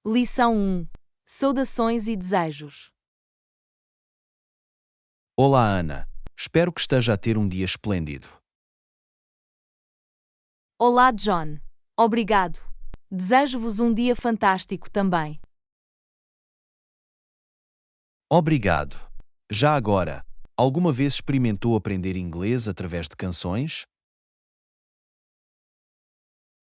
Lição 1. Saudações e desejos. Olá, Ana. Espero que esteja a ter um dia esplêndido. Olá, John. Obrigado. Desejo-vos um dia fantástico também. Obrigado. Já agora, alguma vez experimentou aprender inglês através de canções?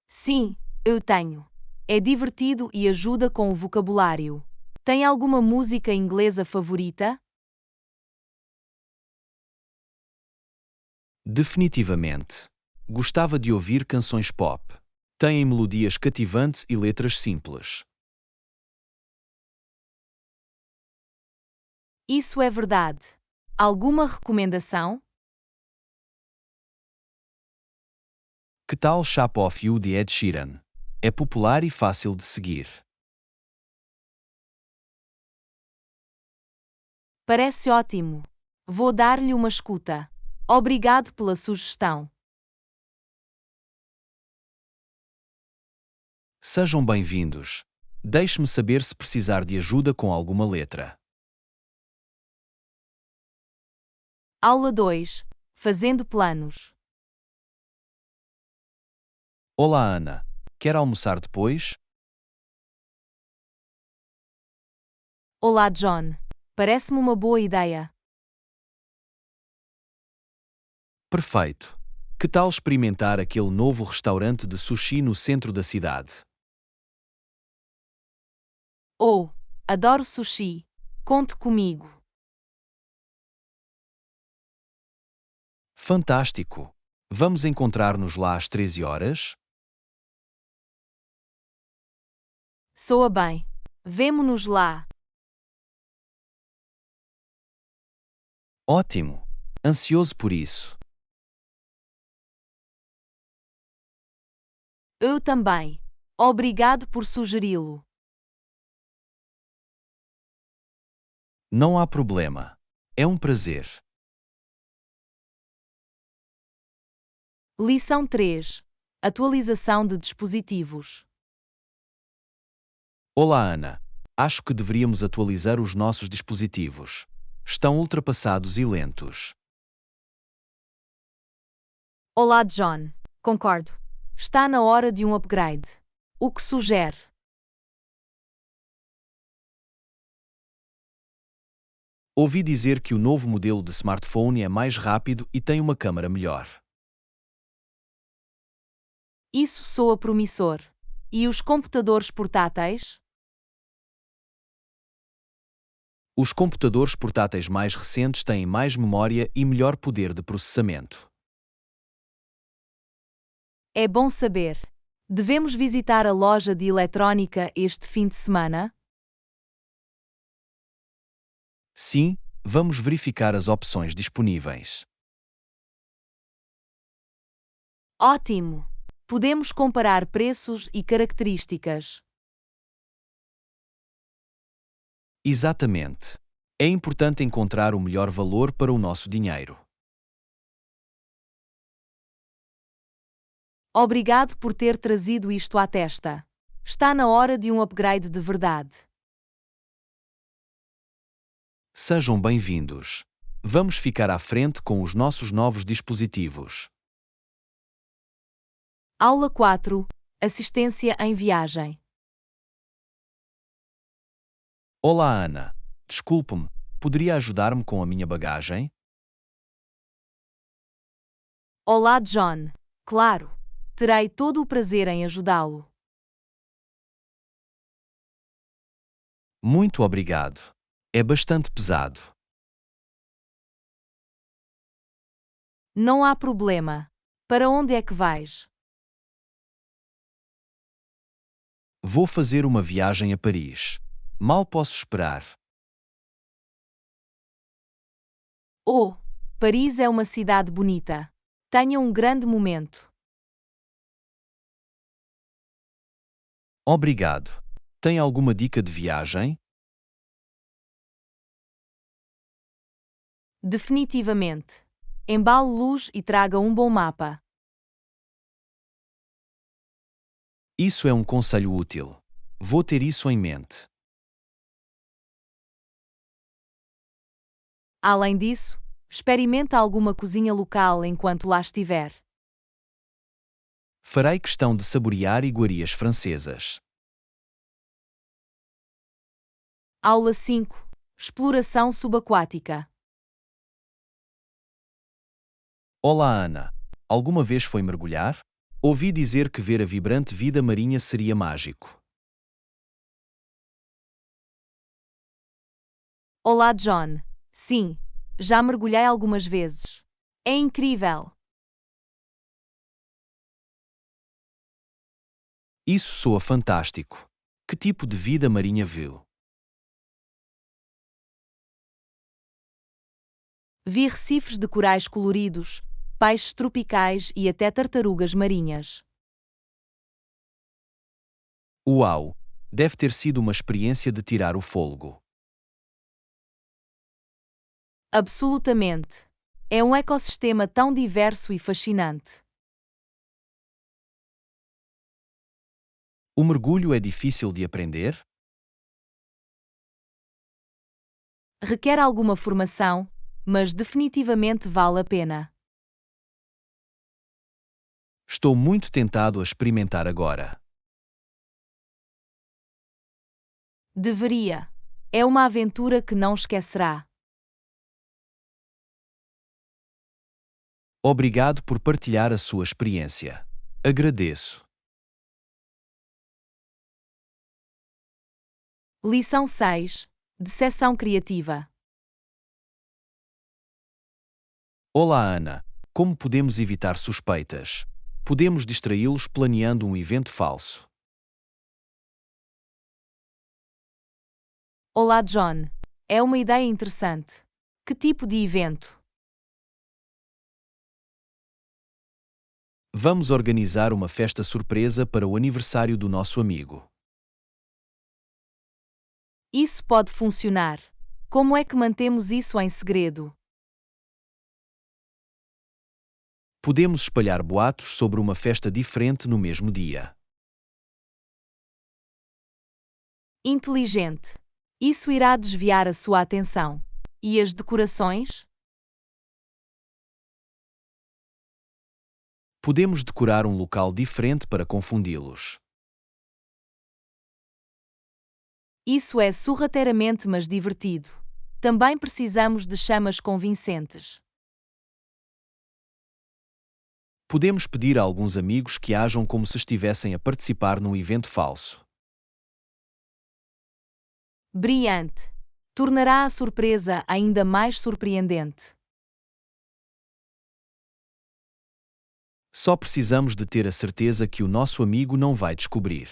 Sim, eu tenho. É divertido e ajuda com o vocabulário. Tem alguma música inglesa favorita? Definitivamente. Gostava de ouvir canções pop. Têm melodias cativantes e letras simples. Isso é verdade. Alguma recomendação? Que tal Shape of You de Ed Sheeran? É popular e fácil de seguir. Parece ótimo. Vou dar-lhe uma escuta. Obrigado pela sugestão. Sejam bem-vindos. Deixe-me saber se precisar de ajuda com alguma letra. Aula 2. Fazendo planos. Olá, Ana. Quer almoçar depois? Olá, John. Parece-me uma boa ideia. Perfeito. Que tal experimentar aquele novo restaurante de sushi no centro da cidade? Oh, adoro sushi. Conte comigo. Fantástico! Vamos encontrar-nos lá às 13 horas? Soa bem. Vemo-nos lá. Ótimo! Ansioso por isso. Eu também. Obrigado por sugeri-lo. Não há problema. É um prazer. Lição 3. Atualização de dispositivos. Olá, Ana. Acho que deveríamos atualizar os nossos dispositivos. Estão ultrapassados e lentos. Olá, John. Concordo. Está na hora de um upgrade. O que sugere? Ouvi dizer que o novo modelo de smartphone é mais rápido e tem uma câmera melhor. Isso soa promissor. E os computadores portáteis? Os computadores portáteis mais recentes têm mais memória e melhor poder de processamento. É bom saber. Devemos visitar a loja de eletrónica este fim de semana? Sim, vamos verificar as opções disponíveis. Ótimo! Podemos comparar preços e características. Exatamente. É importante encontrar o melhor valor para o nosso dinheiro. Obrigado por ter trazido isto à testa. Está na hora de um upgrade de verdade. Sejam bem-vindos. Vamos ficar à frente com os nossos novos dispositivos. Aula 4. Assistência em viagem. Olá, Ana. Desculpe-me, poderia ajudar-me com a minha bagagem? Olá, John. Claro. Terei todo o prazer em ajudá-lo. Muito obrigado. É bastante pesado. Não há problema. Para onde é que vais? Vou fazer uma viagem a Paris. Mal posso esperar. Oh, Paris é uma cidade bonita. Tenha um grande momento. Obrigado. Tem alguma dica de viagem? Definitivamente. Embale luz e traga um bom mapa. Isso é um conselho útil. Vou ter isso em mente. Além disso, experimenta alguma cozinha local enquanto lá estiver. Farei questão de saborear iguarias francesas. Aula 5. Exploração subaquática. Olá, Ana. Alguma vez foi mergulhar? Ouvi dizer que ver a vibrante vida marinha seria mágico. Olá, John. Sim, já mergulhei algumas vezes. É incrível. Isso soa fantástico. Que tipo de vida marinha viu? Vi recifes de corais coloridos, peixes tropicais e até tartarugas marinhas. Uau! Deve ter sido uma experiência de tirar o fôlego. Absolutamente. É um ecossistema tão diverso e fascinante. O mergulho é difícil de aprender? Requer alguma formação, mas definitivamente vale a pena. Estou muito tentado a experimentar agora. Deveria. É uma aventura que não esquecerá. Obrigado por partilhar a sua experiência. Agradeço. Lição 6. Decepção criativa. Olá, Ana. Como podemos evitar suspeitas? Podemos distraí-los planeando um evento falso. Olá, John. É uma ideia interessante. Que tipo de evento? Vamos organizar uma festa surpresa para o aniversário do nosso amigo. Isso pode funcionar. Como é que mantemos isso em segredo? Podemos espalhar boatos sobre uma festa diferente no mesmo dia. Inteligente. Isso irá desviar a sua atenção. E as decorações? Podemos decorar um local diferente para confundi-los. Isso é sorrateiramente mas divertido. Também precisamos de chamas convincentes. Podemos pedir a alguns amigos que ajam como se estivessem a participar num evento falso. Brilhante. Tornará a surpresa ainda mais surpreendente. Só precisamos de ter a certeza que o nosso amigo não vai descobrir.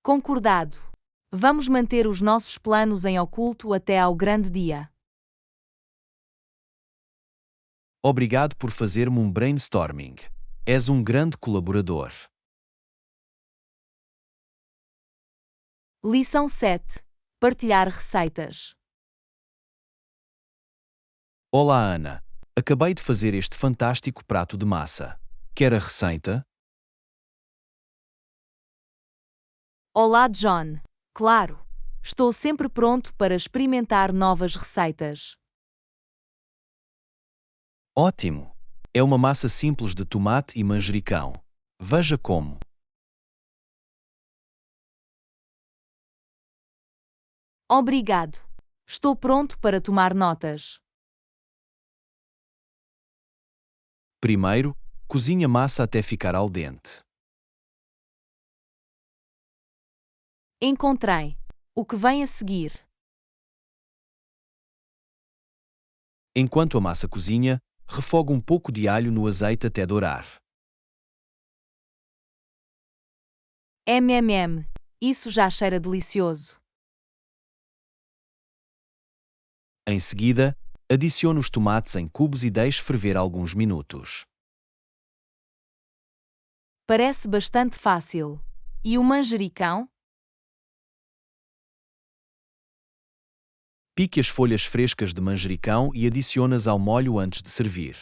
Concordado. Vamos manter os nossos planos em oculto até ao grande dia. Obrigado por fazer-me um brainstorming. És um grande colaborador. Lição 7. Partilhar receitas. Olá, Ana. Acabei de fazer este fantástico prato de massa. Quer a receita? Olá, John. Claro. Estou sempre pronto para experimentar novas receitas. Ótimo! É uma massa simples de tomate e manjericão. Veja como. Obrigado. Estou pronto para tomar notas. Primeiro, cozinhe a massa até ficar al dente. Encontrei. O que vem a seguir? Enquanto a massa cozinha, refogue um pouco de alho no azeite até dourar. Isso já cheira delicioso. Em seguida, adicione os tomates em cubos e deixe ferver alguns minutos. Parece bastante fácil. E o manjericão? Pique as folhas frescas de manjericão e adicione-as ao molho antes de servir.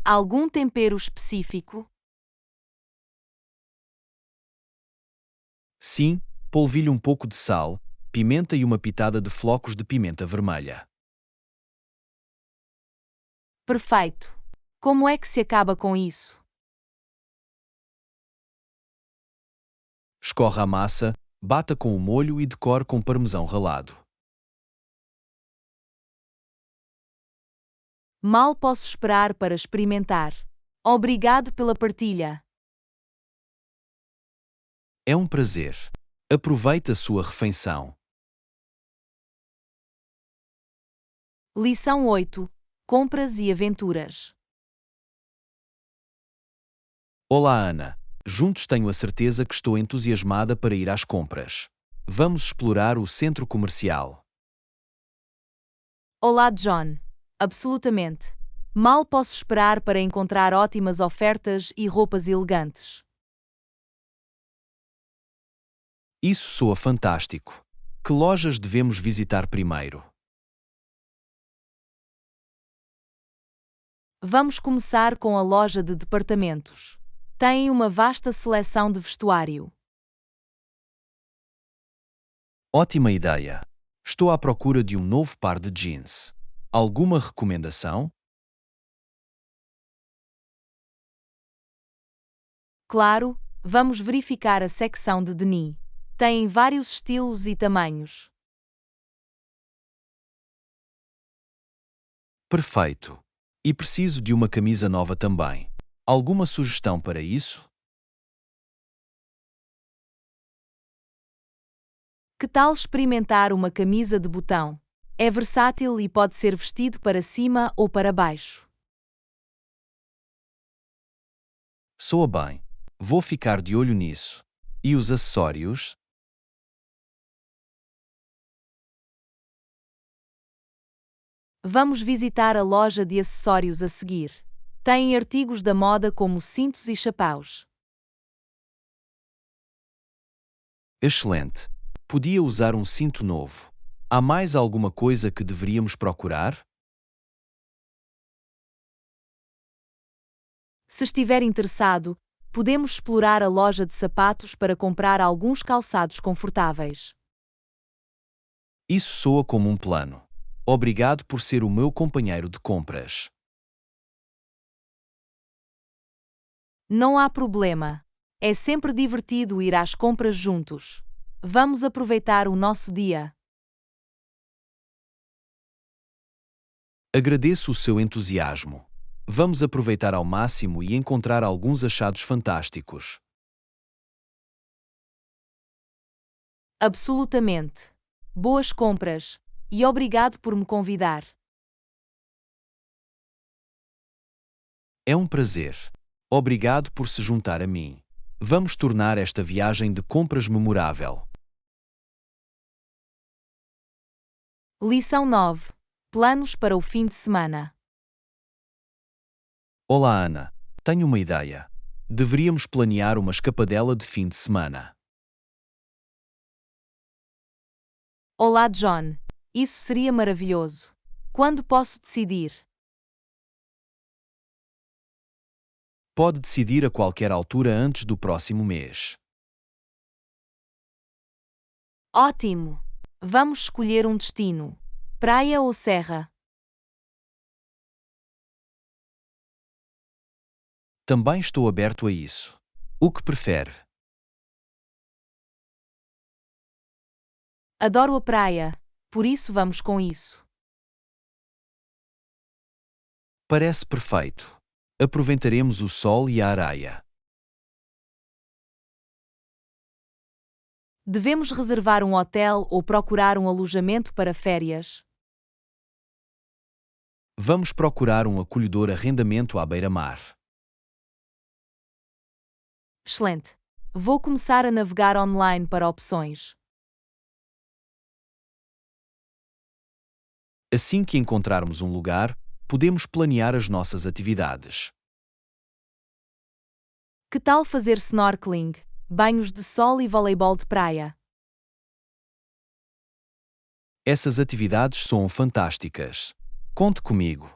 Algum tempero específico? Sim, polvilhe um pouco de sal, pimenta e uma pitada de flocos de pimenta vermelha. Perfeito. Como é que se acaba com isso? Escorra a massa, bata com o molho e decore com parmesão ralado. Mal posso esperar para experimentar. Obrigado pela partilha. É um prazer. Aproveite a sua refeição. Lição 8. Compras e aventuras. Olá, Ana. Juntos tenho a certeza que estou entusiasmada para ir às compras. Vamos explorar o centro comercial. Olá, John. Absolutamente. Mal posso esperar para encontrar ótimas ofertas e roupas elegantes. Isso soa fantástico. Que lojas devemos visitar primeiro? Vamos começar com a loja de departamentos. Tem uma vasta seleção de vestuário. Ótima ideia. Estou à procura de um novo par de jeans. Alguma recomendação? Claro, vamos verificar a secção de denim. Tem vários estilos e tamanhos. Perfeito. E preciso de uma camisa nova também. Alguma sugestão para isso? Que tal experimentar uma camisa de botão? É versátil e pode ser vestido para cima ou para baixo. Soa bem. Vou ficar de olho nisso. E os acessórios? Vamos visitar a loja de acessórios a seguir. Tem artigos da moda como cintos e chapéus. Excelente. Podia usar um cinto novo. Há mais alguma coisa que deveríamos procurar? Se estiver interessado, podemos explorar a loja de sapatos para comprar alguns calçados confortáveis. Isso soa como um plano. Obrigado por ser o meu companheiro de compras. Não há problema. É sempre divertido ir às compras juntos. Vamos aproveitar o nosso dia. Agradeço o seu entusiasmo. Vamos aproveitar ao máximo e encontrar alguns achados fantásticos. Absolutamente. Boas compras. E obrigado por me convidar. É um prazer. Obrigado por se juntar a mim. Vamos tornar esta viagem de compras memorável. Lição 9. Planos para o fim de semana. Olá, Ana. Tenho uma ideia. Deveríamos planear uma escapadela de fim de semana. Olá, John. Isso seria maravilhoso. Quando posso decidir? Pode decidir a qualquer altura antes do próximo mês. Ótimo! Vamos escolher um destino. Praia ou serra? Também estou aberto a isso. O que prefere? Adoro a praia, por isso vamos com isso. Parece perfeito. Aproveitaremos o sol e a areia. Devemos reservar um hotel ou procurar um alojamento para férias? Vamos procurar um acolhedor arrendamento à beira-mar. Excelente! Vou começar a navegar online para opções. Assim que encontrarmos um lugar, podemos planear as nossas atividades. Que tal fazer snorkeling, banhos de sol e voleibol de praia? Essas atividades são fantásticas. Conte comigo.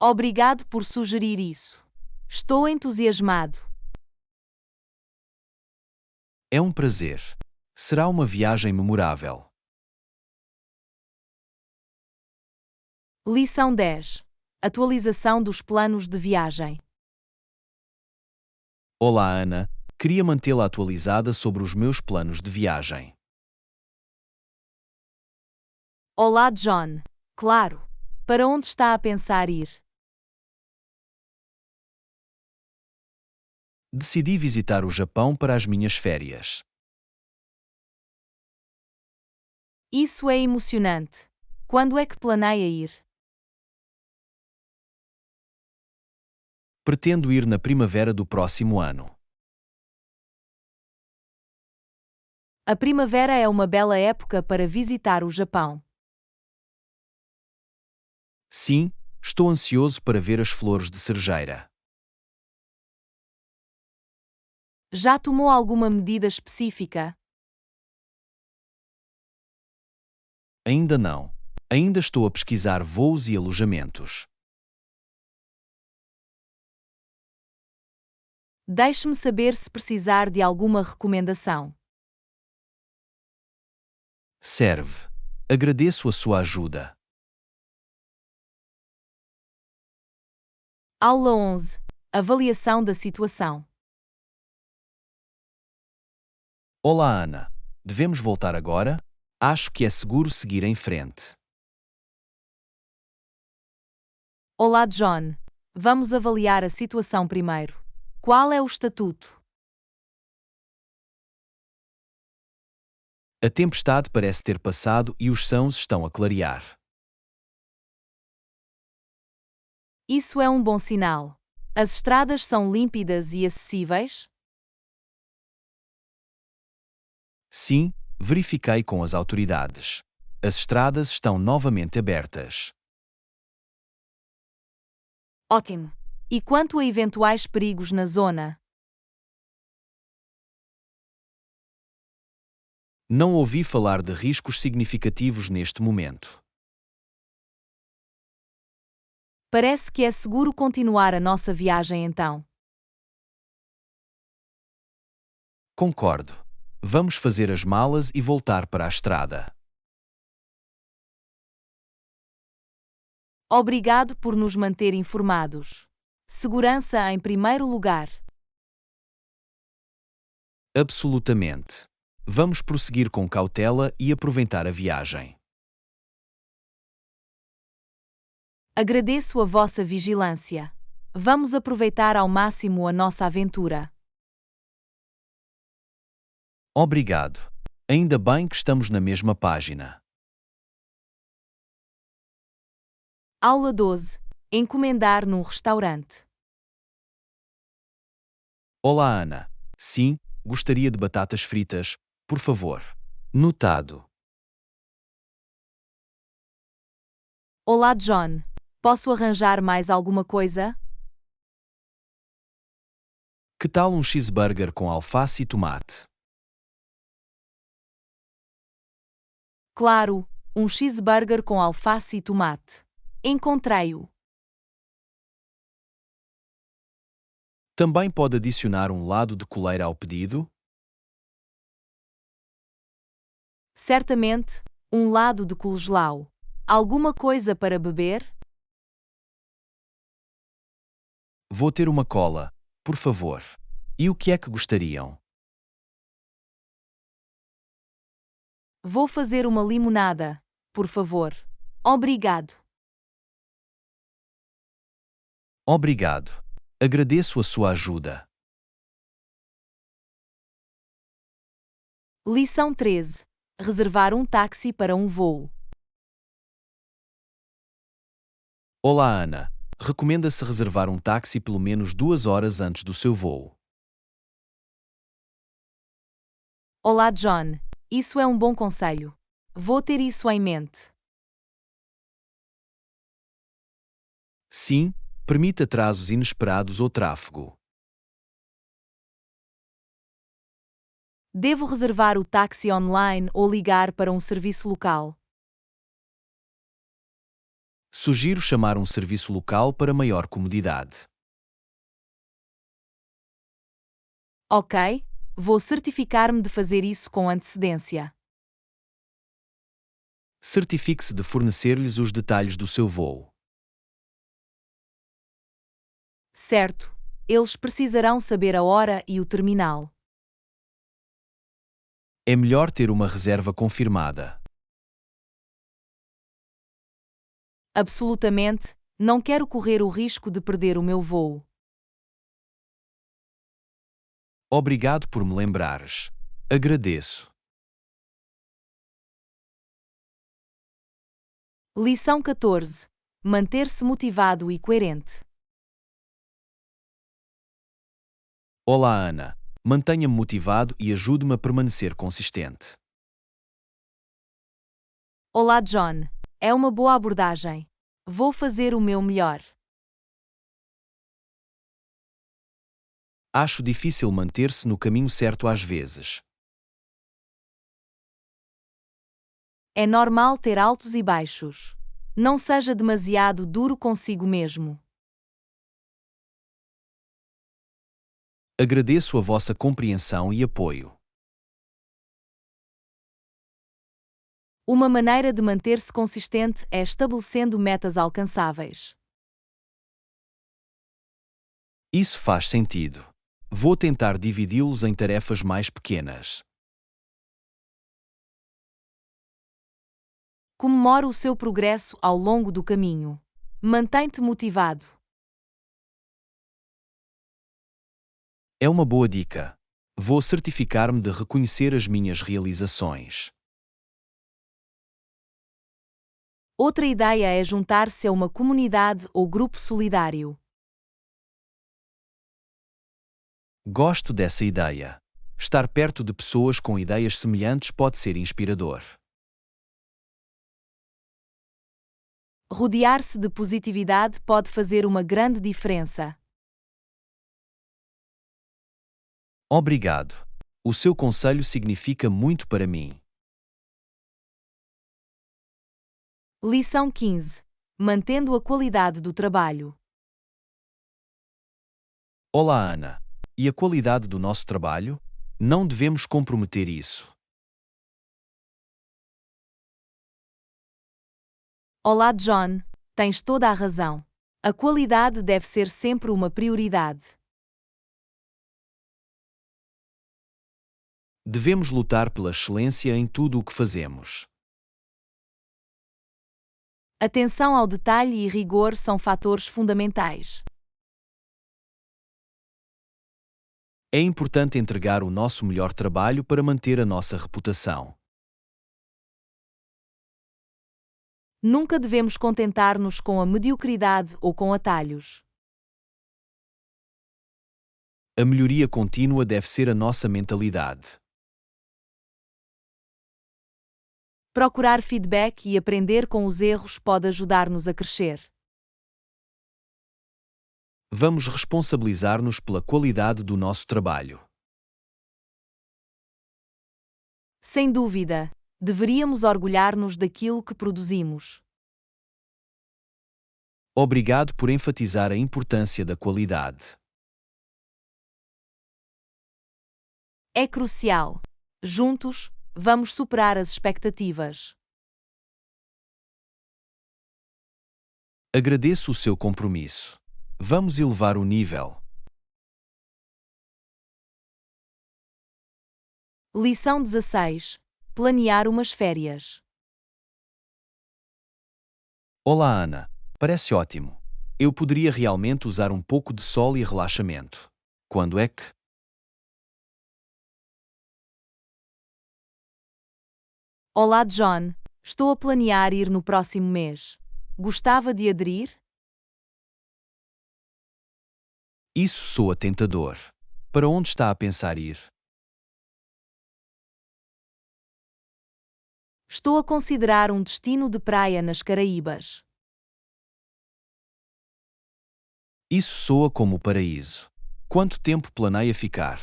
Obrigado por sugerir isso. Estou entusiasmado. É um prazer. Será uma viagem memorável. Lição 10. Atualização dos planos de viagem. Olá, Ana. Queria mantê-la atualizada sobre os meus planos de viagem. Olá, John. Claro. Para onde está a pensar ir? Decidi visitar o Japão para as minhas férias. Isso é emocionante. Quando é que planeia ir? Pretendo ir na primavera do próximo ano. A primavera é uma bela época para visitar o Japão. Sim, estou ansioso para ver as flores de cerejeira. Já tomou alguma medida específica? Ainda não. Ainda estou a pesquisar voos e alojamentos. Deixe-me saber se precisar de alguma recomendação. Serve. Agradeço a sua ajuda. Aula 11. Avaliação da situação. Olá, Ana. Devemos voltar agora? Acho que é seguro seguir em frente. Olá, John. Vamos avaliar a situação primeiro. Qual é o estatuto? A tempestade parece ter passado e os sãos estão a clarear. Isso é um bom sinal. As estradas são límpidas e acessíveis? Sim, verifiquei com as autoridades. As estradas estão novamente abertas. Ótimo. E quanto a eventuais perigos na zona? Não ouvi falar de riscos significativos neste momento. Parece que é seguro continuar a nossa viagem então. Concordo. Vamos fazer as malas e voltar para a estrada. Obrigado por nos manter informados. Segurança em primeiro lugar. Absolutamente. Vamos prosseguir com cautela e aproveitar a viagem. Agradeço a vossa vigilância. Vamos aproveitar ao máximo a nossa aventura. Obrigado. Ainda bem que estamos na mesma página. Aula 12. Encomendar num restaurante. Olá, Ana. Sim, gostaria de batatas fritas, por favor. Notado. Olá, John. Posso arranjar mais alguma coisa? Que tal um cheeseburger com alface e tomate? Claro, um cheeseburger com alface e tomate. Encontrei-o. Também pode adicionar um lado de coleira ao pedido? Certamente, um lado de coleslaw. Alguma coisa para beber? Vou ter uma cola, por favor. E o que é que gostariam? Vou fazer uma limonada, por favor. Obrigado. Obrigado. Agradeço a sua ajuda. Lição 13. Reservar um táxi para um voo. Olá, Ana. Recomenda-se reservar um táxi pelo menos 2 horas antes do seu voo. Olá, John. Isso é um bom conselho. Vou ter isso em mente. Sim, permite atrasos inesperados ou tráfego. Devo reservar o táxi online ou ligar para um serviço local? Sugiro chamar um serviço local para maior comodidade. Ok, Vou certificar-me de fazer isso com antecedência. Certifique-se de fornecer-lhes os detalhes do seu voo. Certo, eles precisarão saber a hora e o terminal. É melhor ter uma reserva confirmada. Absolutamente, não quero correr o risco de perder o meu voo. Obrigado por me lembrares. Agradeço. Lição 14. Manter-se motivado e coerente. Olá, Ana. Mantenha-me motivado e ajude-me a permanecer consistente. Olá, John. É uma boa abordagem. Vou fazer o meu melhor. Acho difícil manter-se no caminho certo às vezes. É normal ter altos e baixos. Não seja demasiado duro consigo mesmo. Agradeço a vossa compreensão e apoio. Uma maneira de manter-se consistente é estabelecendo metas alcançáveis. Isso faz sentido. Vou tentar dividi-los em tarefas mais pequenas. Comemore o seu progresso ao longo do caminho. Mantém-te motivado. É uma boa dica. Vou certificar-me de reconhecer as minhas realizações. Outra ideia é juntar-se a uma comunidade ou grupo solidário. Gosto dessa ideia. Estar perto de pessoas com ideias semelhantes pode ser inspirador. Rodear-se de positividade pode fazer uma grande diferença. Obrigado. O seu conselho significa muito para mim. Lição 15. Mantendo a qualidade do trabalho. Olá, Ana. E a qualidade do nosso trabalho? Não devemos comprometer isso. Olá, John. Tens toda a razão. A qualidade deve ser sempre uma prioridade. Devemos lutar pela excelência em tudo o que fazemos. Atenção ao detalhe e rigor são fatores fundamentais. É importante entregar o nosso melhor trabalho para manter a nossa reputação. Nunca devemos contentar-nos com a mediocridade ou com atalhos. A melhoria contínua deve ser a nossa mentalidade. Procurar feedback e aprender com os erros pode ajudar-nos a crescer. Vamos responsabilizar-nos pela qualidade do nosso trabalho. Sem dúvida, deveríamos orgulhar-nos daquilo que produzimos. Obrigado por enfatizar a importância da qualidade. É crucial. Juntos, vamos superar as expectativas. Agradeço o seu compromisso. Vamos elevar o nível. Lição 16. Planear umas férias. Olá, Ana. Parece ótimo. Eu poderia realmente usar um pouco de sol e relaxamento. Quando é que? Olá, John. Estou a planear ir no próximo mês. Gostava de aderir? Isso soa tentador. Para onde está a pensar ir? Estou a considerar um destino de praia nas Caraíbas. Isso soa como o paraíso. Quanto tempo planeia ficar?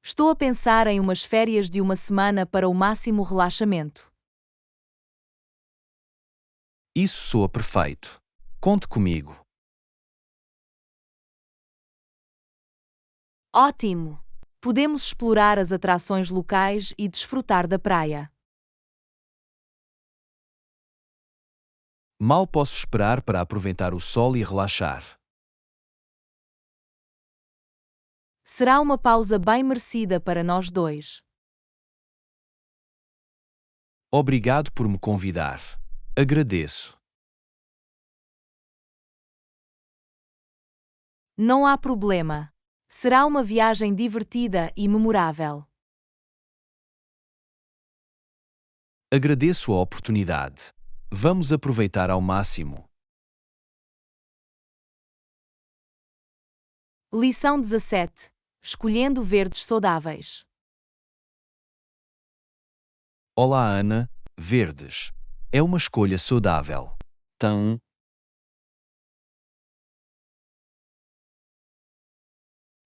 Estou a pensar em umas férias de uma semana para o máximo relaxamento. Isso soa perfeito. Conte comigo. Ótimo! Podemos explorar as atrações locais e desfrutar da praia. Mal posso esperar para aproveitar o sol e relaxar. Será uma pausa bem merecida para nós dois. Obrigado por me convidar. Agradeço. Não há problema. Será uma viagem divertida e memorável. Agradeço a oportunidade. Vamos aproveitar ao máximo. Lição 17. Escolhendo verdes saudáveis. Olá, Ana. Verdes. É uma escolha saudável. Tão.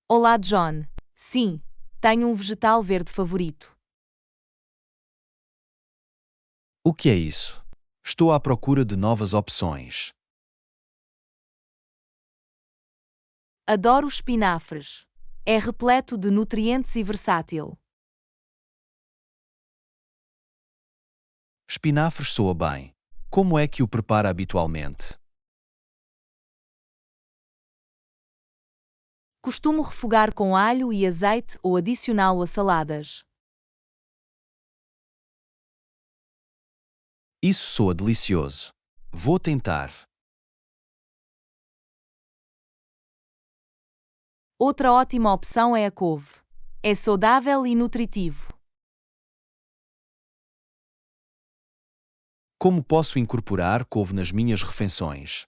Olá, John. Sim, tenho um vegetal verde favorito. O que é isso? Estou à procura de novas opções. Adoro espinafres. É repleto de nutrientes e versátil. Espinafres soa bem. Como é que o prepara habitualmente? Costumo refogar com alho e azeite ou adicioná-lo a saladas. Isso soa delicioso. Vou tentar. Outra ótima opção é a couve. É saudável e nutritivo. Como posso incorporar couve nas minhas refeições?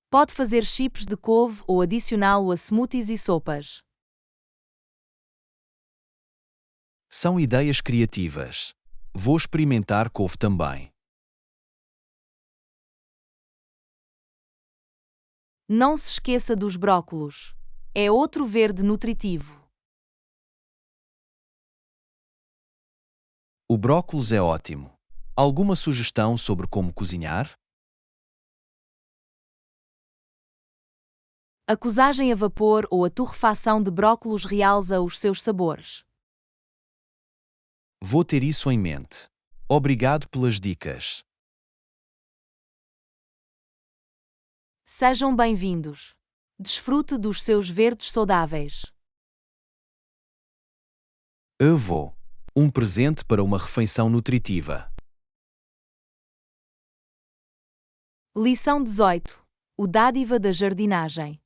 Pode fazer chips de couve ou adicioná-lo a smoothies e sopas. São ideias criativas. Vou experimentar couve também. Não se esqueça dos brócolos. É outro verde nutritivo. O brócolis é ótimo. Alguma sugestão sobre como cozinhar? A cozagem a vapor ou a torrefação de brócolos realça os seus sabores. Vou ter isso em mente. Obrigado pelas dicas. Sejam bem-vindos. Desfrute dos seus verdes saudáveis. Eu vou. Um presente para uma refeição nutritiva. Lição 18. O dádiva da jardinagem.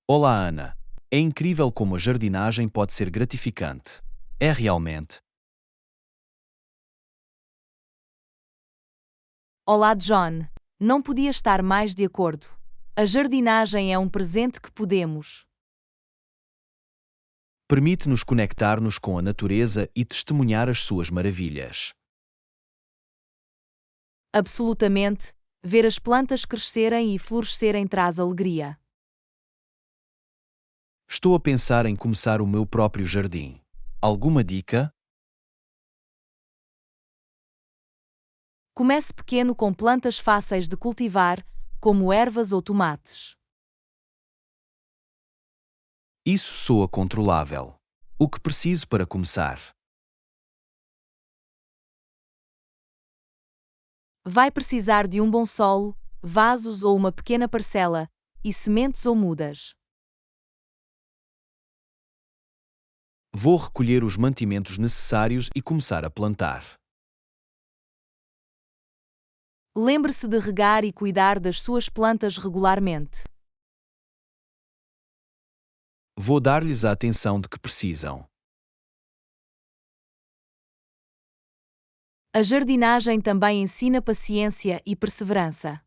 Olá, Ana. É incrível como a jardinagem pode ser gratificante. É realmente. Olá, John. Não podia estar mais de acordo. A jardinagem é um presente que podemos. Permite-nos conectar-nos com a natureza e testemunhar as suas maravilhas. Absolutamente, ver as plantas crescerem e florescerem traz alegria. Estou a pensar em começar o meu próprio jardim. Alguma dica? Comece pequeno com plantas fáceis de cultivar, como ervas ou tomates. Isso soa controlável. O que preciso para começar? Vai precisar de um bom solo, vasos ou uma pequena parcela, e sementes ou mudas. Vou recolher os mantimentos necessários e começar a plantar. Lembre-se de regar e cuidar das suas plantas regularmente. Vou dar-lhes a atenção de que precisam. A jardinagem também ensina paciência e perseverança.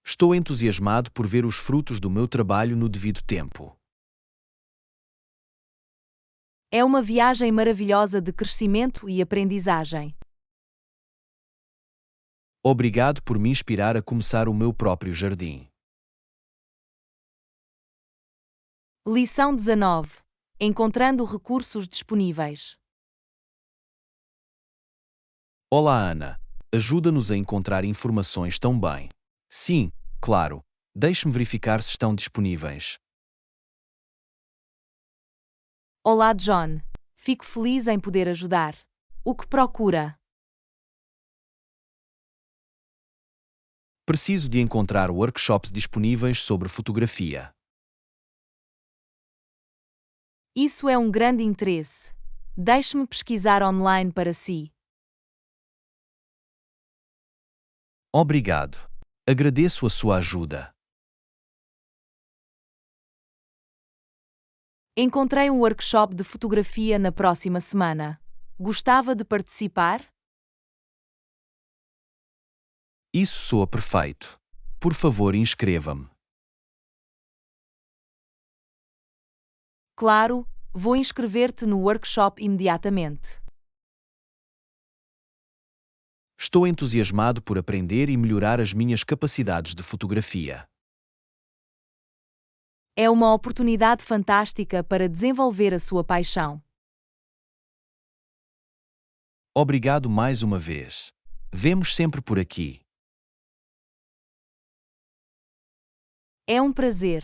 Estou entusiasmado por ver os frutos do meu trabalho no devido tempo. É uma viagem maravilhosa de crescimento e aprendizagem. Obrigado por me inspirar a começar o meu próprio jardim. Lição 19. Encontrando recursos disponíveis. Olá, Ana. Ajuda-nos a encontrar informações tão bem. Sim, claro. Deixe-me verificar se estão disponíveis. Olá, John. Fico feliz em poder ajudar. O que procura? Preciso de encontrar workshops disponíveis sobre fotografia. Isso é um grande interesse. Deixe-me pesquisar online para si. Obrigado. Agradeço a sua ajuda. Encontrei um workshop de fotografia na próxima semana. Gostava de participar? Isso soa perfeito. Por favor, inscreva-me. Claro, vou inscrever-te no workshop imediatamente. Estou entusiasmado por aprender e melhorar as minhas capacidades de fotografia. É uma oportunidade fantástica para desenvolver a sua paixão. Obrigado mais uma vez. Vemos sempre por aqui. É um prazer.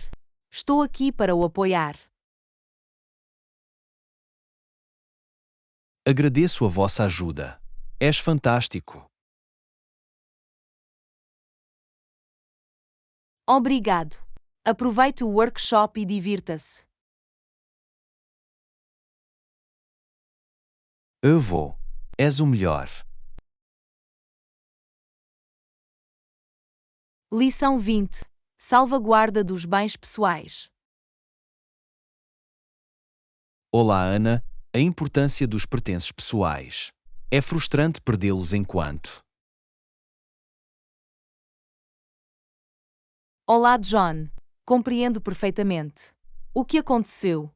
Estou aqui para o apoiar. Agradeço a vossa ajuda. És fantástico. Obrigado. Aproveite o workshop e divirta-se. Eu vou. És o melhor. Lição 20. Salvaguarda dos bens pessoais. Olá, Ana. A importância dos pertences pessoais. É frustrante perdê-los enquanto. Olá, John. Compreendo perfeitamente. O que aconteceu?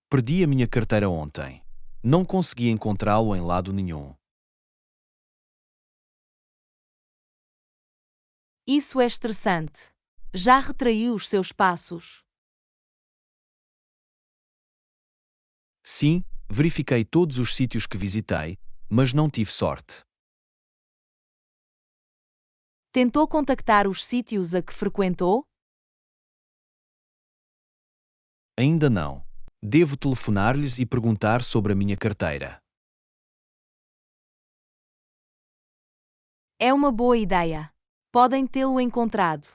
Perdi a minha carteira ontem. Não consegui encontrá-lo em lado nenhum. Isso é estressante. Já retraiu os seus passos? Sim, verifiquei todos os sítios que visitei, mas não tive sorte. Tentou contactar os sítios a que frequentou? Ainda não. Devo telefonar-lhes e perguntar sobre a minha carteira. É uma boa ideia. Podem tê-lo encontrado.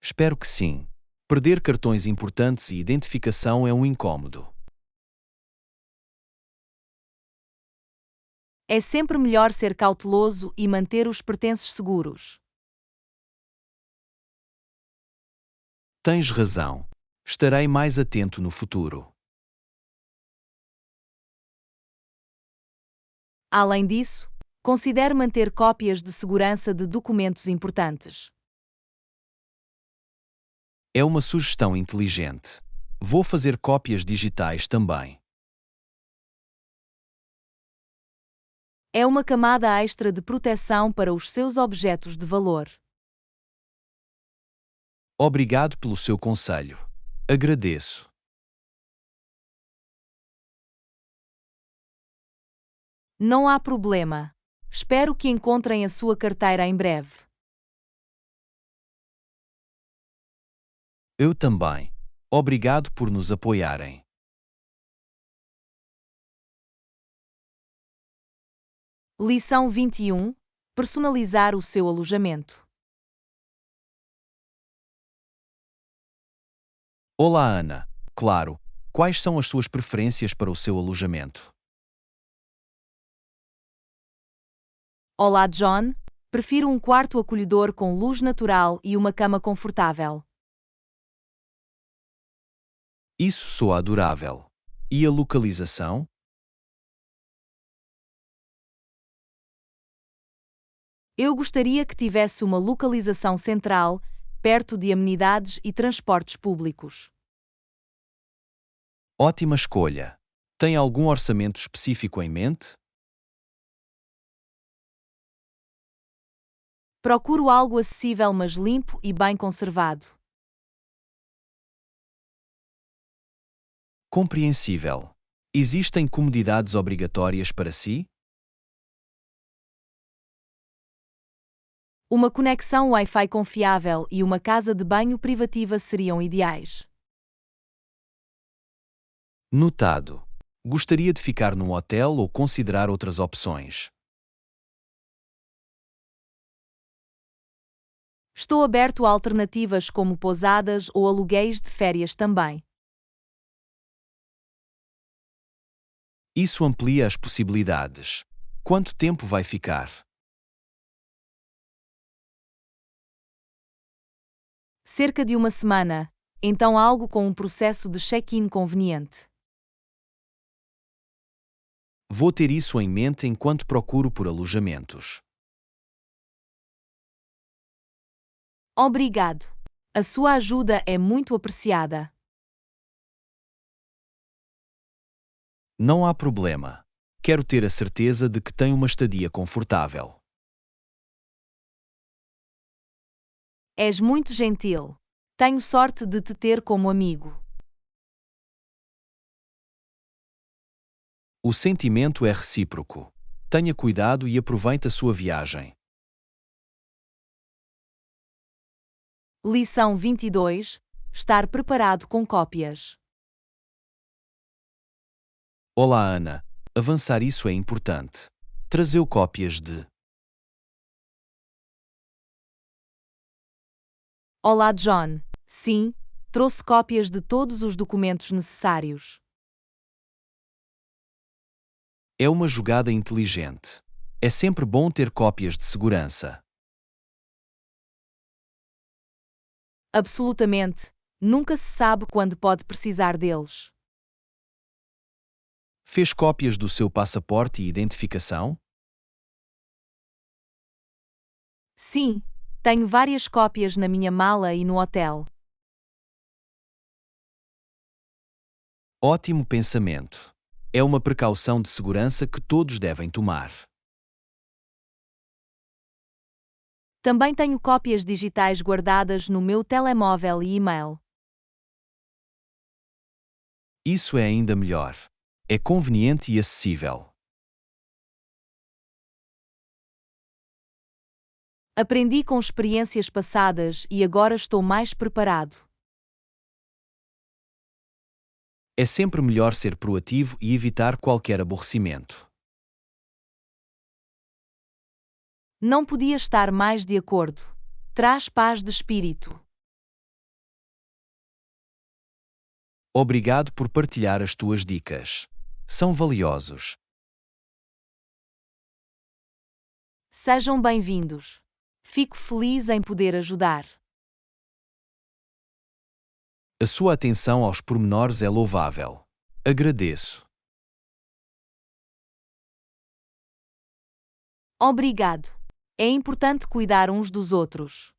Espero que sim. Perder cartões importantes e identificação é um incômodo. É sempre melhor ser cauteloso e manter os pertences seguros. Tens razão. Estarei mais atento no futuro. Além disso, considere manter cópias de segurança de documentos importantes. É uma sugestão inteligente. Vou fazer cópias digitais também. É uma camada extra de proteção para os seus objetos de valor. Obrigado pelo seu conselho. Agradeço. Não há problema. Espero que encontrem a sua carteira em breve. Eu também. Obrigado por nos apoiarem. Lição 21. Personalizar o seu alojamento. Olá, Ana. Claro. Quais são as suas preferências para o seu alojamento? Olá, John. Prefiro um quarto acolhedor com luz natural e uma cama confortável. Isso soa adorável. E a localização? Eu gostaria que tivesse uma localização central, perto de amenidades e transportes públicos. Ótima escolha. Tem algum orçamento específico em mente? Procuro algo acessível, mas limpo e bem conservado. Compreensível. Existem comodidades obrigatórias para si? Uma conexão Wi-Fi confiável e uma casa de banho privativa seriam ideais. Notado. Gostaria de ficar num hotel ou considerar outras opções? Estou aberto a alternativas como pousadas ou aluguéis de férias também. Isso amplia as possibilidades. Quanto tempo vai ficar? Cerca de uma semana, então algo com um processo de check-in conveniente. Vou ter isso em mente enquanto procuro por alojamentos. Obrigado. A sua ajuda é muito apreciada. Não há problema. Quero ter a certeza de que tenho uma estadia confortável. És muito gentil. Tenho sorte de te ter como amigo. O sentimento é recíproco. Tenha cuidado e aproveite a sua viagem. Lição 22. Estar preparado com cópias. Olá, Ana. Avançar isso é importante. Trazeu cópias de. Olá, John. Sim, trouxe cópias de todos os documentos necessários. É uma jogada inteligente. É sempre bom ter cópias de segurança. Absolutamente. Nunca se sabe quando pode precisar deles. Fez cópias do seu passaporte e identificação? Sim, tenho várias cópias na minha mala e no hotel. Ótimo pensamento. É uma precaução de segurança que todos devem tomar. Também tenho cópias digitais guardadas no meu telemóvel e e-mail. Isso é ainda melhor. É conveniente e acessível. Aprendi com experiências passadas e agora estou mais preparado. É sempre melhor ser proativo e evitar qualquer aborrecimento. Não podia estar mais de acordo. Traz paz de espírito. Obrigado por partilhar as tuas dicas. São valiosos. Sejam bem-vindos. Fico feliz em poder ajudar. A sua atenção aos pormenores é louvável. Agradeço. Obrigado. É importante cuidar uns dos outros.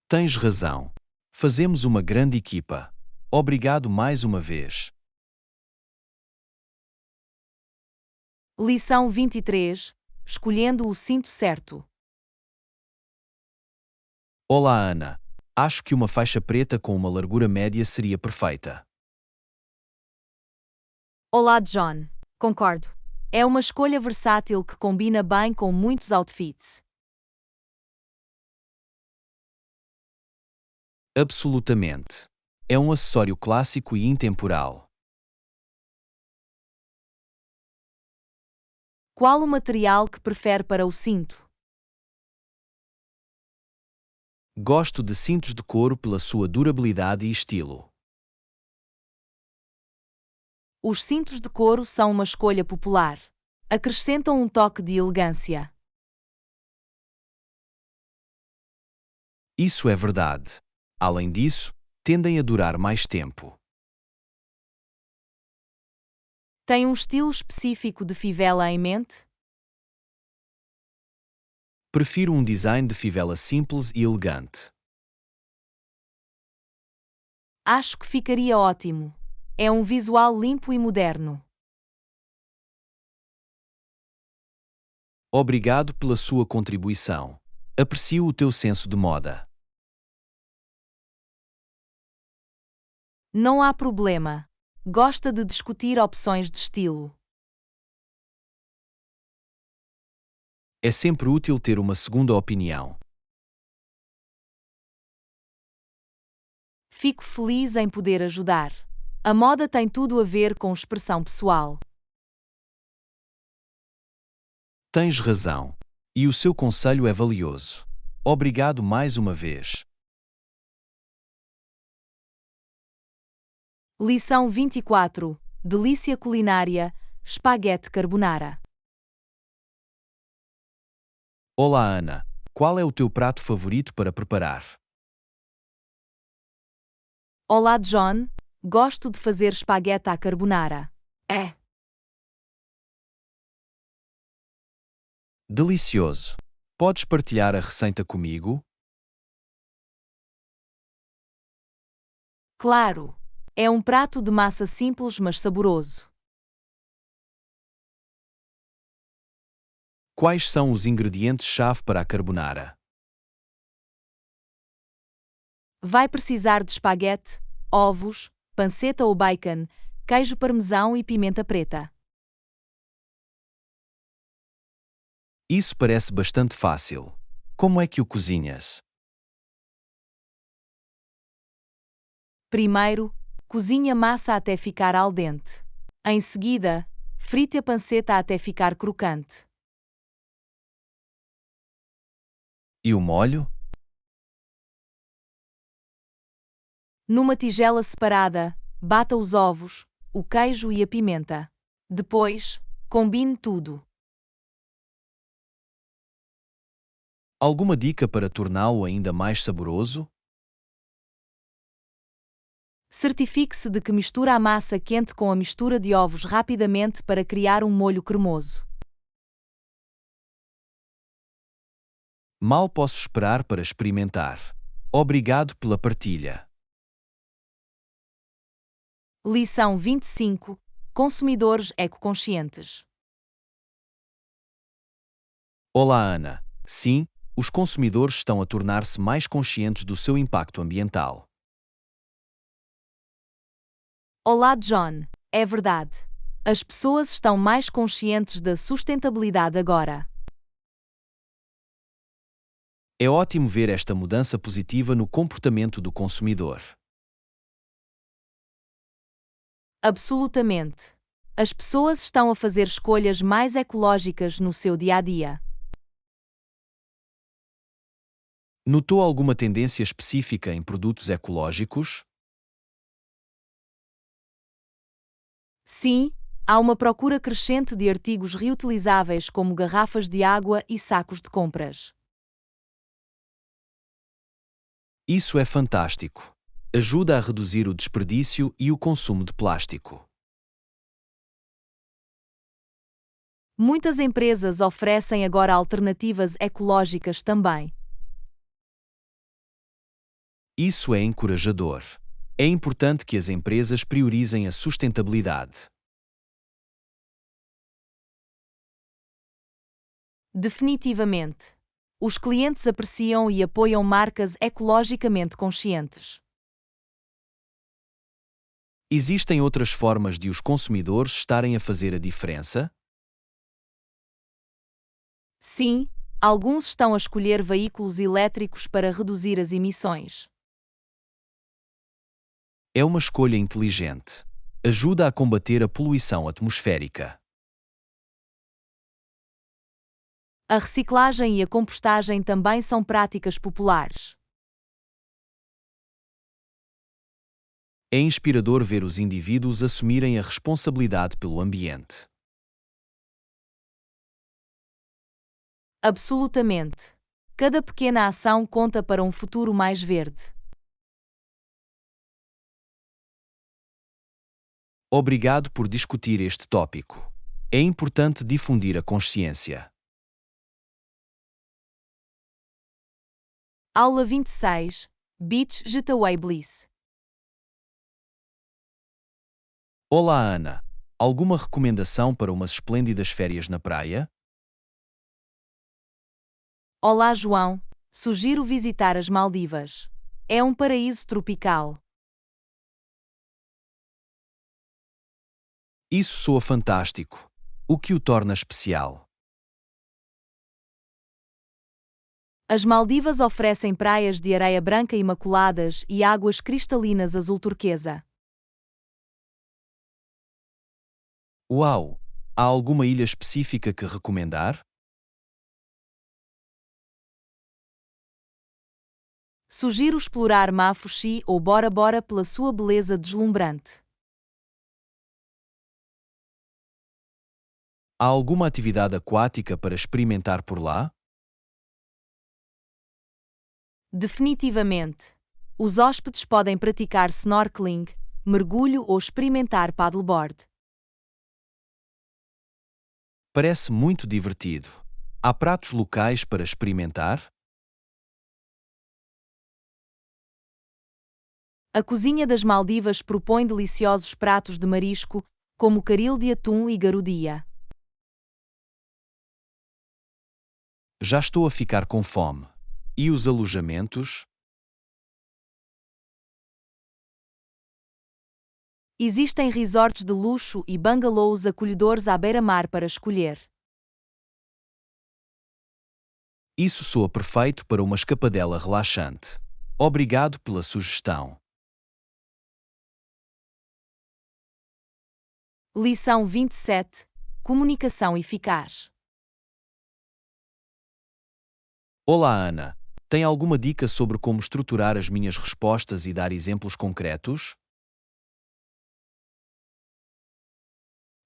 Tens razão. Fazemos uma grande equipa. Obrigado mais uma vez. Lição 23. Escolhendo o cinto certo. Olá, Ana. Acho que uma faixa preta com uma largura média seria perfeita. Olá, John. Concordo. É uma escolha versátil que combina bem com muitos outfits. Absolutamente. É um acessório clássico e intemporal. Qual o material que prefere para o cinto? Gosto de cintos de couro pela sua durabilidade e estilo. Os cintos de couro são uma escolha popular. Acrescentam um toque de elegância. Isso é verdade. Além disso, tendem a durar mais tempo. Tem um estilo específico de fivela em mente? Prefiro um design de fivela simples e elegante. Acho que ficaria ótimo. É um visual limpo e moderno. Obrigado pela sua contribuição. Aprecio o teu senso de moda. Não há problema. Gosta de discutir opções de estilo. É sempre útil ter uma segunda opinião. Fico feliz em poder ajudar. A moda tem tudo a ver com expressão pessoal. Tens razão. E o seu conselho é valioso. Obrigado mais uma vez. Lição 24. Delícia culinária, espaguete carbonara. Olá, Ana. Qual é o teu prato favorito para preparar? Olá, John. Gosto de fazer espaguete à carbonara. É. Delicioso. Podes partilhar a receita comigo? Claro. É um prato de massa simples mas saboroso. Quais são os ingredientes-chave para a carbonara? Vai precisar de espaguete, ovos, panceta ou bacon, queijo parmesão e pimenta preta. Isso parece bastante fácil. Como é que o cozinhas? Primeiro, cozinhe a massa até ficar al dente. Em seguida, frite a panceta até ficar crocante. E o molho? Numa tigela separada, bata os ovos, o queijo e a pimenta. Depois, combine tudo. Alguma dica para torná-lo ainda mais saboroso? Certifique-se de que mistura a massa quente com a mistura de ovos rapidamente para criar um molho cremoso. Mal posso esperar para experimentar. Obrigado pela partilha. Lição 25. Consumidores ecoconscientes. Olá, Ana. Sim, os consumidores estão a tornar-se mais conscientes do seu impacto ambiental. Olá, John. É verdade. As pessoas estão mais conscientes da sustentabilidade agora. É ótimo ver esta mudança positiva no comportamento do consumidor. Absolutamente. As pessoas estão a fazer escolhas mais ecológicas no seu dia a dia. Notou alguma tendência específica em produtos ecológicos? Sim, há uma procura crescente de artigos reutilizáveis como garrafas de água e sacos de compras. Isso é fantástico. Ajuda a reduzir o desperdício e o consumo de plástico. Muitas empresas oferecem agora alternativas ecológicas também. Isso é encorajador. É importante que as empresas priorizem a sustentabilidade. Definitivamente. Os clientes apreciam e apoiam marcas ecologicamente conscientes. Existem outras formas de os consumidores estarem a fazer a diferença? Sim, alguns estão a escolher veículos elétricos para reduzir as emissões. É uma escolha inteligente. Ajuda a combater a poluição atmosférica. A reciclagem e a compostagem também são práticas populares. É inspirador ver os indivíduos assumirem a responsabilidade pelo ambiente. Absolutamente. Cada pequena ação conta para um futuro mais verde. Obrigado por discutir este tópico. É importante difundir a consciência. Aula 26. Beach Getaway Bliss. Olá, Ana. Alguma recomendação para umas esplêndidas férias na praia? Olá, João. Sugiro visitar as Maldivas. É um paraíso tropical. Isso soa fantástico. O que o torna especial? As Maldivas oferecem praias de areia branca imaculadas e águas cristalinas azul turquesa. Uau! Há alguma ilha específica que recomendar? Sugiro explorar Mafuxi ou Bora Bora pela sua beleza deslumbrante. Há alguma atividade aquática para experimentar por lá? Definitivamente. Os hóspedes podem praticar snorkeling, mergulho ou experimentar paddleboard. Parece muito divertido. Há pratos locais para experimentar? A cozinha das Maldivas propõe deliciosos pratos de marisco, como caril de atum e garudia. Já estou a ficar com fome. E os alojamentos? Existem resorts de luxo e bungalows acolhedores à beira-mar para escolher. Isso soa perfeito para uma escapadela relaxante. Obrigado pela sugestão. Lição 27. Comunicação eficaz. Olá, Ana. Tem alguma dica sobre como estruturar as minhas respostas e dar exemplos concretos?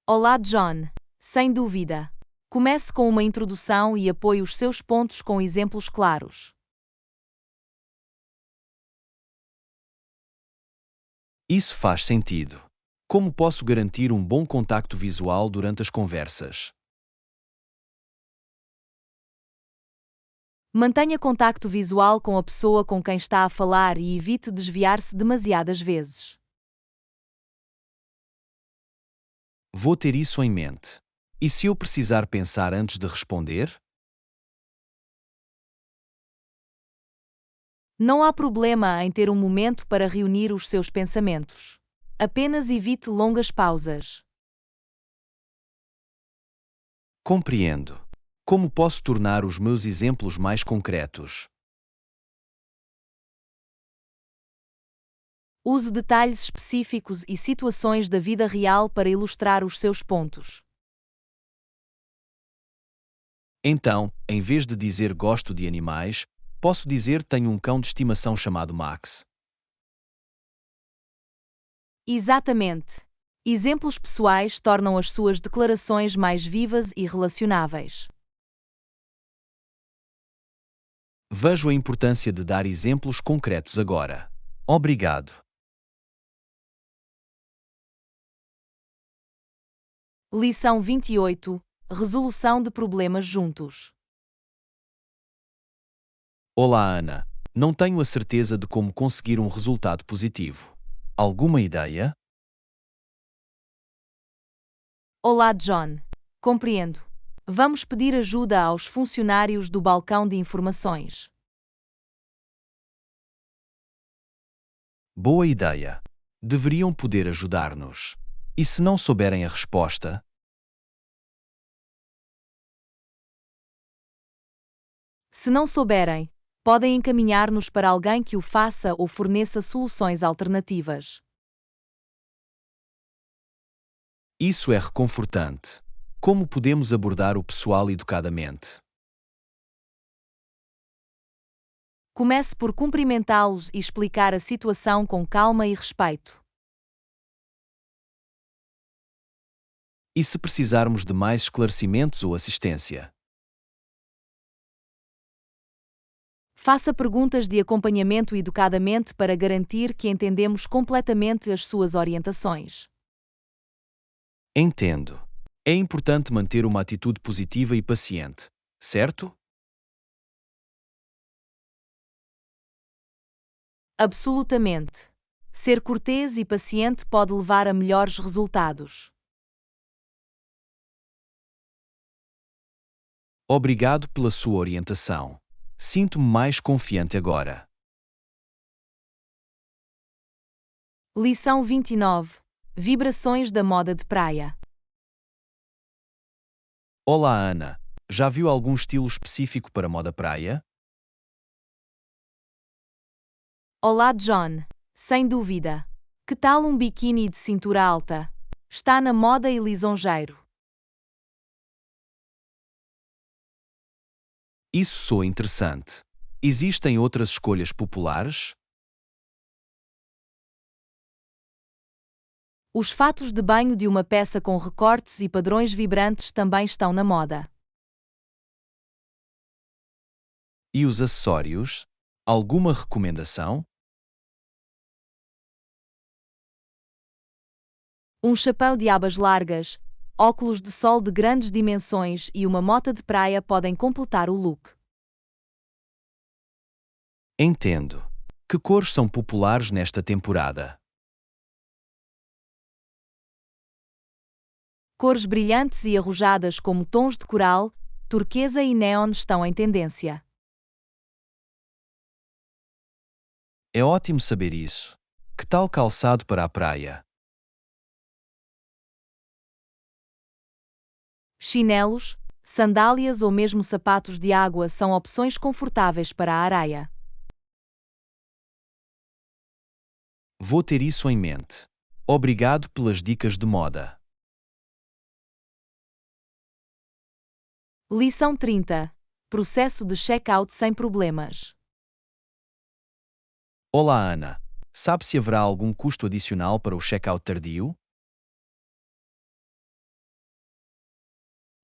Olá, John. Sem dúvida. Comece com uma introdução e apoie os seus pontos com exemplos claros. Isso faz sentido. Como posso garantir um bom contacto visual durante as conversas? Mantenha contacto visual com a pessoa com quem está a falar e evite desviar-se demasiadas vezes. Vou ter isso em mente. E se eu precisar pensar antes de responder? Não há problema em ter um momento para reunir os seus pensamentos. Apenas evite longas pausas. Compreendo. Como posso tornar os meus exemplos mais concretos? Use detalhes específicos e situações da vida real para ilustrar os seus pontos. Então, em vez de dizer gosto de animais, posso dizer tenho um cão de estimação chamado Max. Exatamente. Exemplos pessoais tornam as suas declarações mais vivas e relacionáveis. Vejo a importância de dar exemplos concretos agora. Obrigado. Lição 28. Resolução de problemas juntos. Olá, Ana. Não tenho a certeza de como conseguir um resultado positivo. Alguma ideia? Olá, John. Compreendo. Vamos pedir ajuda aos funcionários do balcão de informações. Boa ideia. Deveriam poder ajudar-nos. E se não souberem a resposta? Se não souberem, podem encaminhar-nos para alguém que o faça ou forneça soluções alternativas. Isso é reconfortante. Como podemos abordar o pessoal educadamente? Comece por cumprimentá-los e explicar a situação com calma e respeito. E se precisarmos de mais esclarecimentos ou assistência? Faça perguntas de acompanhamento educadamente para garantir que entendemos completamente as suas orientações. Entendo. É importante manter uma atitude positiva e paciente, certo? Absolutamente. Ser cortês e paciente pode levar a melhores resultados. Obrigado pela sua orientação. Sinto-me mais confiante agora. Lição 29. Vibrações da moda de praia. Olá, Ana. Já viu algum estilo específico para moda praia? Olá, John. Sem dúvida. Que tal um biquíni de cintura alta? Está na moda e lisonjeiro. Isso soa interessante. Existem outras escolhas populares? Os fatos de banho de uma peça com recortes e padrões vibrantes também estão na moda. E os acessórios? Alguma recomendação? Um chapéu de abas largas, óculos de sol de grandes dimensões e uma mota de praia podem completar o look. Entendo. Que cores são populares nesta temporada? Cores brilhantes e arrojadas como tons de coral, turquesa e neon estão em tendência. É ótimo saber isso. Que tal calçado para a praia? Chinelos, sandálias ou mesmo sapatos de água são opções confortáveis para a areia. Vou ter isso em mente. Obrigado pelas dicas de moda. Lição 30. Processo de check-out sem problemas. Olá, Ana. Sabe se haverá algum custo adicional para o check-out tardio?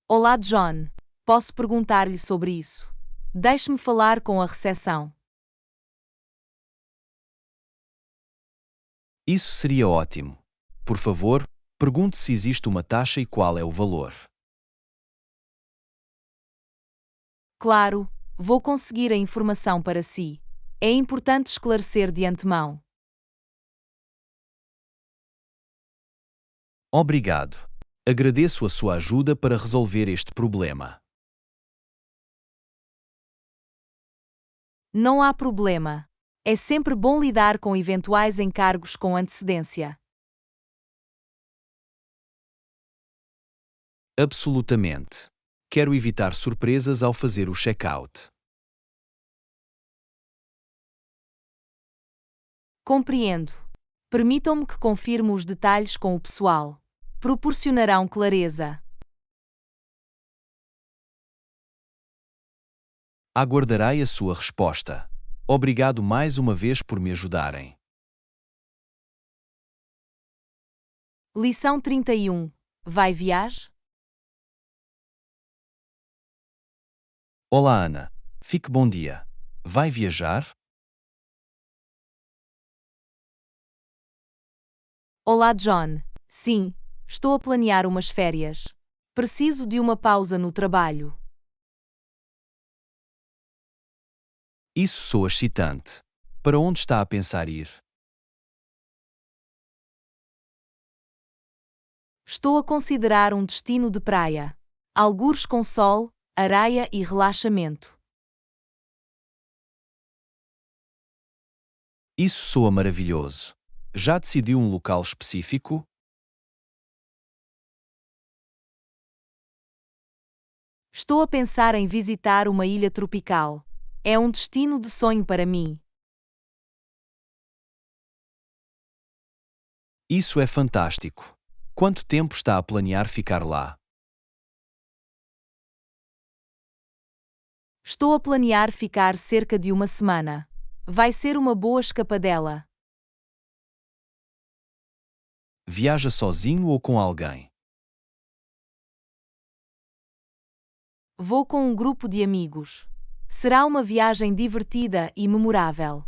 Olá, John. Posso perguntar-lhe sobre isso? Deixe-me falar com a recepção. Isso seria ótimo. Por favor, pergunte se existe uma taxa e qual é o valor. Claro, vou conseguir a informação para si. É importante esclarecer de antemão. Obrigado. Agradeço a sua ajuda para resolver este problema. Não há problema. É sempre bom lidar com eventuais encargos com antecedência. Absolutamente. Quero evitar surpresas ao fazer o check-out. Compreendo. Permitam-me que confirme os detalhes com o pessoal. Proporcionarão clareza. Aguardarei a sua resposta. Obrigado mais uma vez por me ajudarem. Lição 31. Vai viajar? Olá, Ana. Fique bom dia. Vai viajar? Olá, John. Sim, estou a planear umas férias. Preciso de uma pausa no trabalho. Isso soa excitante. Para onde está a pensar ir? Estou a considerar um destino de praia. Algures com sol, areia e relaxamento. Isso soa maravilhoso. Já decidiu um local específico? Estou a pensar em visitar uma ilha tropical. É um destino de sonho para mim. Isso é fantástico. Quanto tempo está a planear ficar lá? Estou a planear ficar cerca de uma semana. Vai ser uma boa escapadela. Viaja sozinho ou com alguém? Vou com um grupo de amigos. Será uma viagem divertida e memorável.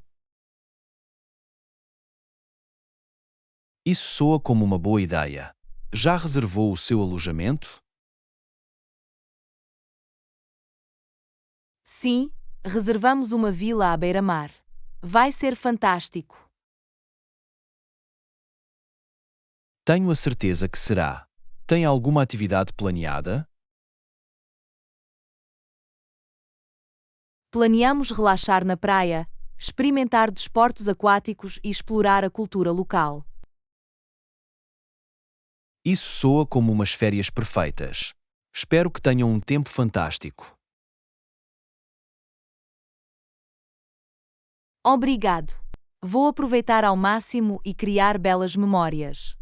Isso soa como uma boa ideia. Já reservou o seu alojamento? Sim, reservamos uma vila à beira-mar. Vai ser fantástico. Tenho a certeza que será. Tem alguma atividade planeada? Planeamos relaxar na praia, experimentar desportos aquáticos e explorar a cultura local. Isso soa como umas férias perfeitas. Espero que tenham um tempo fantástico. Obrigado. Vou aproveitar ao máximo e criar belas memórias.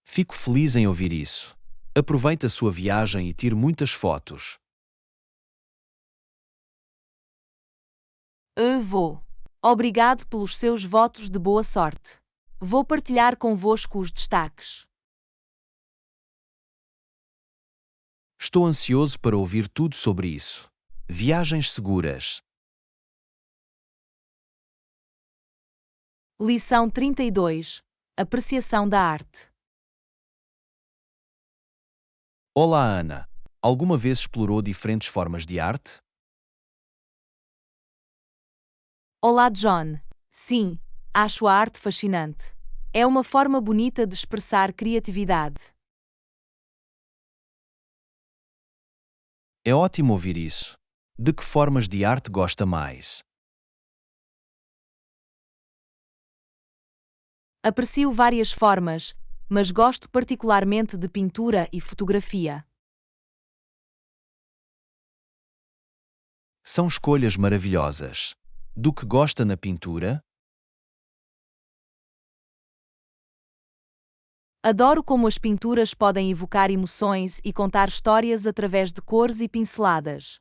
Fico feliz em ouvir isso. Aproveite a sua viagem e tire muitas fotos. Eu vou. Obrigado pelos seus votos de boa sorte. Vou partilhar convosco os destaques. Estou ansioso para ouvir tudo sobre isso. Viagens seguras. Lição 32. Apreciação da arte. Olá, Ana. Alguma vez explorou diferentes formas de arte? Olá, John. Sim, acho a arte fascinante. É uma forma bonita de expressar criatividade. É ótimo ouvir isso. De que formas de arte gosta mais? Aprecio várias formas, mas gosto particularmente de pintura e fotografia. São escolhas maravilhosas. Do que gosta na pintura? Adoro como as pinturas podem evocar emoções e contar histórias através de cores e pinceladas.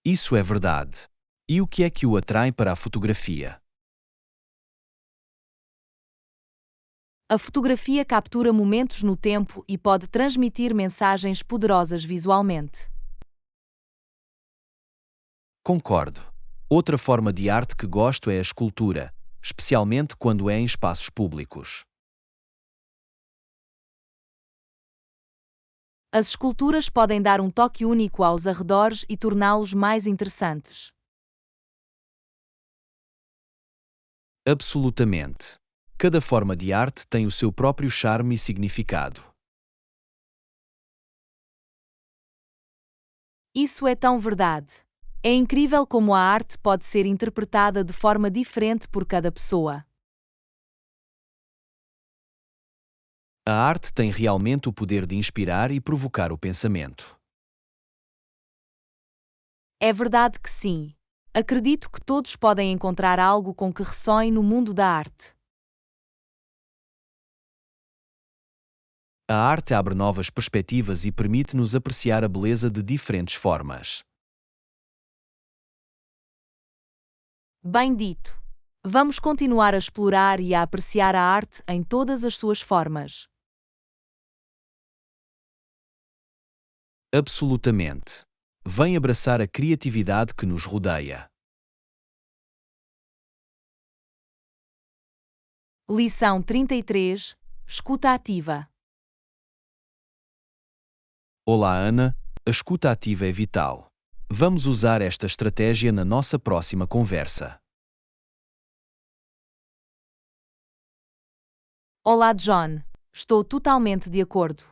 Isso é verdade. E o que é que o atrai para a fotografia? A fotografia captura momentos no tempo e pode transmitir mensagens poderosas visualmente. Concordo. Outra forma de arte que gosto é a escultura, especialmente quando é em espaços públicos. As esculturas podem dar um toque único aos arredores e torná-los mais interessantes. Absolutamente. Cada forma de arte tem o seu próprio charme e significado. Isso é tão verdade. É incrível como a arte pode ser interpretada de forma diferente por cada pessoa. A arte tem realmente o poder de inspirar e provocar o pensamento. É verdade que sim. Acredito que todos podem encontrar algo com que ressoem no mundo da arte. A arte abre novas perspectivas e permite-nos apreciar a beleza de diferentes formas. Bem dito. Vamos continuar a explorar e a apreciar a arte em todas as suas formas. Absolutamente. Vem abraçar a criatividade que nos rodeia. Lição 33. Escuta ativa. Olá, Ana. A escuta ativa é vital. Vamos usar esta estratégia na nossa próxima conversa. Olá, John. Estou totalmente de acordo.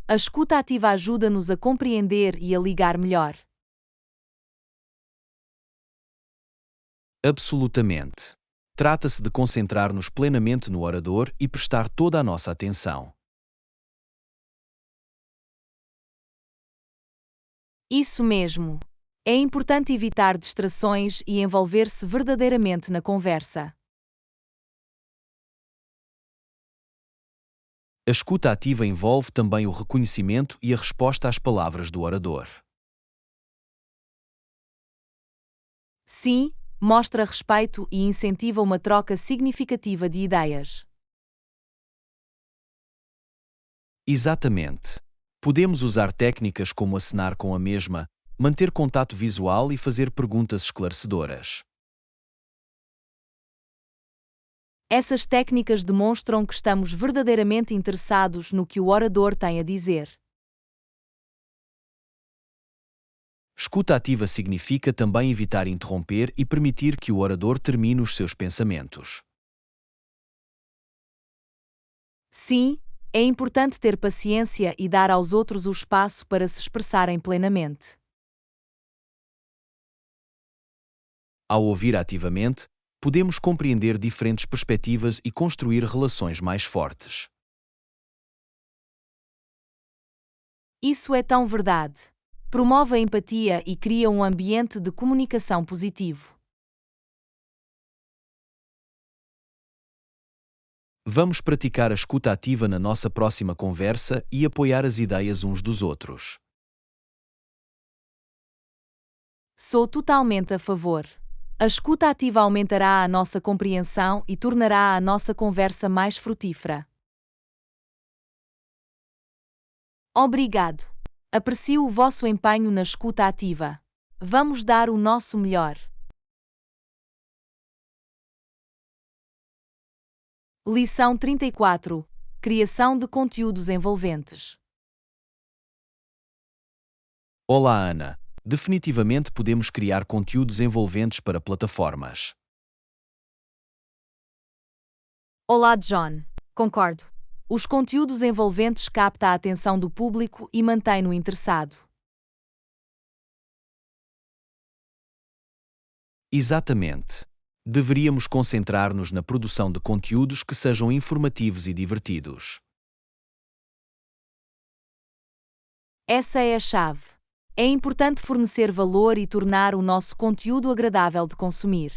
A escuta ativa ajuda-nos a compreender e a ligar melhor. Absolutamente. Trata-se de concentrar-nos plenamente no orador e prestar toda a nossa atenção. Isso mesmo. É importante evitar distrações e envolver-se verdadeiramente na conversa. A escuta ativa envolve também o reconhecimento e a resposta às palavras do orador. Sim, mostra respeito e incentiva uma troca significativa de ideias. Exatamente. Podemos usar técnicas como acenar com a mesma, manter contato visual e fazer perguntas esclarecedoras. Essas técnicas demonstram que estamos verdadeiramente interessados no que o orador tem a dizer. Escuta ativa significa também evitar interromper e permitir que o orador termine os seus pensamentos. Sim, é importante ter paciência e dar aos outros o espaço para se expressarem plenamente. Ao ouvir ativamente, podemos compreender diferentes perspectivas e construir relações mais fortes. Isso é tão verdade. Promove a empatia e cria um ambiente de comunicação positivo. Vamos praticar a escuta ativa na nossa próxima conversa e apoiar as ideias uns dos outros. Sou totalmente a favor. A escuta ativa aumentará a nossa compreensão e tornará a nossa conversa mais frutífera. Obrigado. Aprecio o vosso empenho na escuta ativa. Vamos dar o nosso melhor. Lição 34. Criação de conteúdos envolventes. Olá, Ana. Definitivamente podemos criar conteúdos envolventes para plataformas. Olá, John. Concordo. Os conteúdos envolventes captam a atenção do público e mantêm-no interessado. Exatamente. Deveríamos concentrar-nos na produção de conteúdos que sejam informativos e divertidos. Essa é a chave. É importante fornecer valor e tornar o nosso conteúdo agradável de consumir.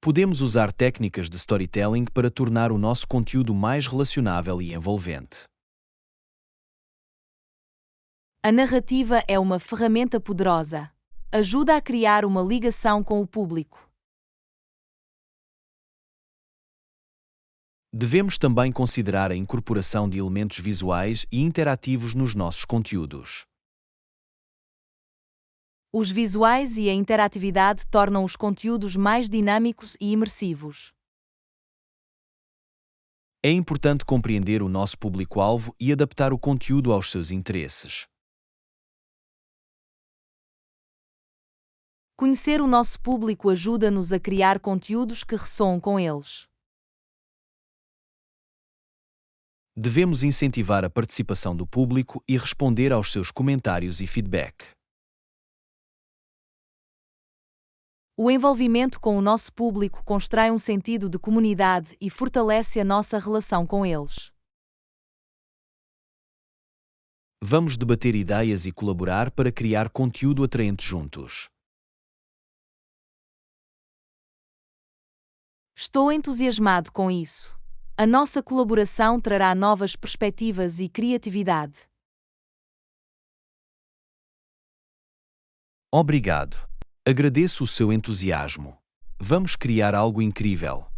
Podemos usar técnicas de storytelling para tornar o nosso conteúdo mais relacionável e envolvente. A narrativa é uma ferramenta poderosa. Ajuda a criar uma ligação com o público. Devemos também considerar a incorporação de elementos visuais e interativos nos nossos conteúdos. Os visuais e a interatividade tornam os conteúdos mais dinâmicos e imersivos. É importante compreender o nosso público-alvo e adaptar o conteúdo aos seus interesses. Conhecer o nosso público ajuda-nos a criar conteúdos que ressoam com eles. Devemos incentivar a participação do público e responder aos seus comentários e feedback. O envolvimento com o nosso público constrói um sentido de comunidade e fortalece a nossa relação com eles. Vamos debater ideias e colaborar para criar conteúdo atraente juntos. Estou entusiasmado com isso. A nossa colaboração trará novas perspectivas e criatividade. Obrigado. Agradeço o seu entusiasmo. Vamos criar algo incrível.